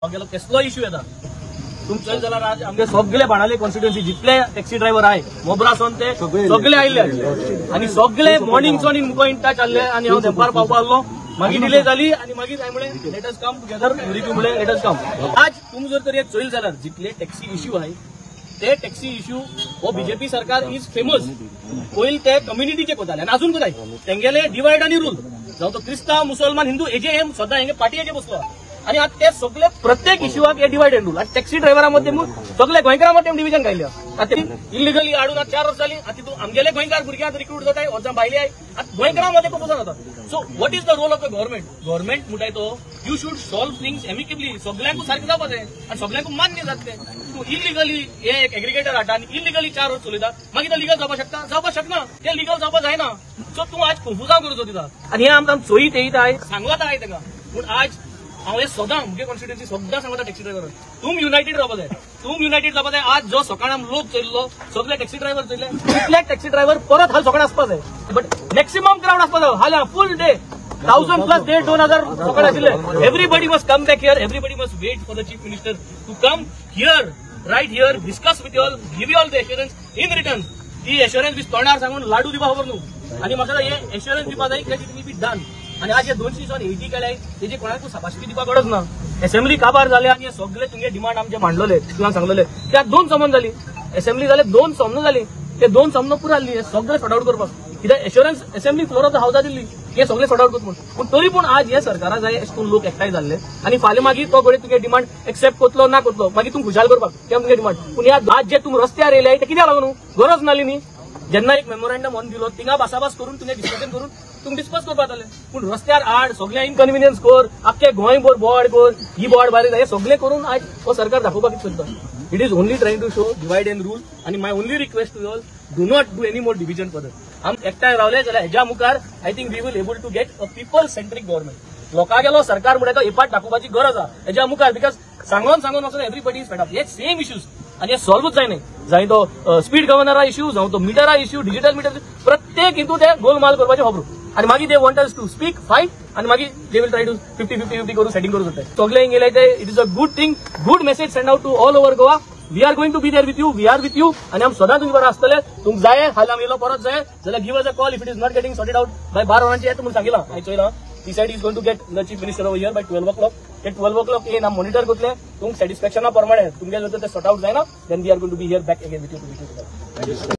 कसलो इश्यू येता तुमचे जाल्यार आज आमगे सगळे बाणाले कॉन्स्टिट्युएन्सी जितले टॅक्सी ड्रायव्हर आहे मोबरासून ते सगळे आयले आणि सगळे मॉर्निंगसून मुको इंटा चालले आणि हांव दनपार पावपा आसलो मागीर डिले जाली आणि मागीर हांवें म्हळें let us come together review म्हळें लेट अस कम आज तुम जर तरी चोयल जाल्यार जितले टॅक्सी इश्यू आहे ते टॅक्सी इश्यू हो बीजेपी सरकार इज फेमस पयलीं ते कम्युनिटीचे कोताले आनी अजून कोताय तेंगेले डिवायड आनी रूल जावं तो क्रिस्तांव मुसलमान हिंदू हेजे हे सदां हेंगे पार्टी बसलो आणि आता ते सगळे प्रत्येक इश्यूक हे डिवायड अँड रूल आणि टॅक्सी ड्रायव्हरांमध्ये सगळे गोंयकारांमध्ये डिव्हिजन काढल्या आता इलिगली हाडून 4 वर्ष जाली आता तू आमगेले गोंयकार भुरग्यांक रिक्रूट जाताय अर्जां भायले आहे आता गोंयकारांमध्ये प्रपोजल जाता so what is the role of the government म्हणटाय तो you should solve things amicably सगळ्यांक सारखें जावपा जाय आणि सगळ्यांक मान्य जातलें तू इलिगली हे एक एग्रिगेटर हाडटा आनी इलिगली 4 वर्स चलयता मागीर तो लिगल जावपा शकना ते लिगल जावपा जायना सो तू आज कन्फ्युजान करूचो दिता आनी हे आमकां चोयीत येयत आहे सांगवात आहे ताका पूण आज हांव हे सदां मुगे कॉन्स्टिट्युएन्सी सदां सांगता टॅक्सी ड्रायव्हर तुम युनायटेड रावपा जाय आज जो सकाळां लोक चल्लो सगळे टॅक्सी ड्रायव्हर चल्ले तितले टॅक्सी ड्रायव्हर परत हाल सकाळ आसपा जाय बट मॅक्सिमम क्राउड आसपा जाय हाल फुल डे 1000+ डे 2000 सकाळ आशिल्ले everybody must come back here everybody must wait for the chief minister to come here right here discuss with you all give you all the assurance in return ती assurance बी तोंडार सांगून लाडू दिवपा खबर न्हू आनी म्हाका हे एश्युरन्स दिवपा जाय that it will be done आणि आज हे 280 केले तेजी कोणाक साबासकी दिवपा गरज ना असेंब्ली काबार जाले आणि सगळे तुमचे डिमांड आमचे मांडलेले तुमकां सांगलेले त्या 2 समन जाली असेंब्ली जाले 2 समन जाली ते 2 समन पुरो जाल्ली सगळे सॉर्ट आउट करपाक कित्याक assurance assembly floor of the हाऊसा दिल्ली हे सगळे सॉर्ट आउट करता पूण तरी पूण आज हे सरकारा जाय अशें लोक एकठांय जाल्ले आणि फाल्यां मागीर तो घडये तुगे डिमांड एक्सेप्ट करतलो ना करतलो मागीर तूं खुशाल करपाक ते तुगे डिमांड पूण ह्या आज जे तुम रस्त्यार येयले ते कित्याक लागून गरज नासली न्ही जेन्ना एक मेमोरंडम ऑन दिलो थिंगा भासाभास करून तुगे डिस्कशन करून तुम डिस्कस करपा जाले पूण रस्त्यार आड सगळ्या इनकन्विनियन्स कर आख्खे गोंयभर बोर्ड कर ही बोर्ड बारीक हे सगळे करून आज हो सरकार दाखोवपाक सोदता it is only trying to show divide and rule आणि my only request to all do not do any more division further आम एकठांय रावले जाल्यार हेज्या मुखार I think we will able to get a people centric government लोकां गेलो सरकार म्हणटा तो इपाट दाखोवपाची गरज आहा हेज्या मुखार बिकॉज सांगून वचून एवरीबडी इज फेड अप हे सेम इश्यूज आणि हे सॉल्वच जायनाय जाय तो स्पीड गव्हर्नरा इश्यू जावं तो मिटरा इश्यू डिजिटल मीटर प्रत्येक हितून ते गोलमाल करपाचे खबरू आणि मागीर they want us to speak fight आणि मागीर दे विल ट्राय टू 50-50 करून सेटिंग करू शकता सगळे गेले ते it is a good thing good message send out to all over Goa we are going to be there with you we are with you आणि आम सदां तुमी बरो आसतले तुमक जाय हाल आमगेलो परत जाय जाल्यार give us a call if it is not getting sorted out by 12 वरांचे येता म्हणून सांगितला हांवें चोयलां he said he is going to get the chief minister over here by 12 o'clock. At 12 o'clock, he monitor करतले. तुम satisfaction ना प्रमाणे तुमगे जर ते sort out जाए ना, then we are going to be here back again with you.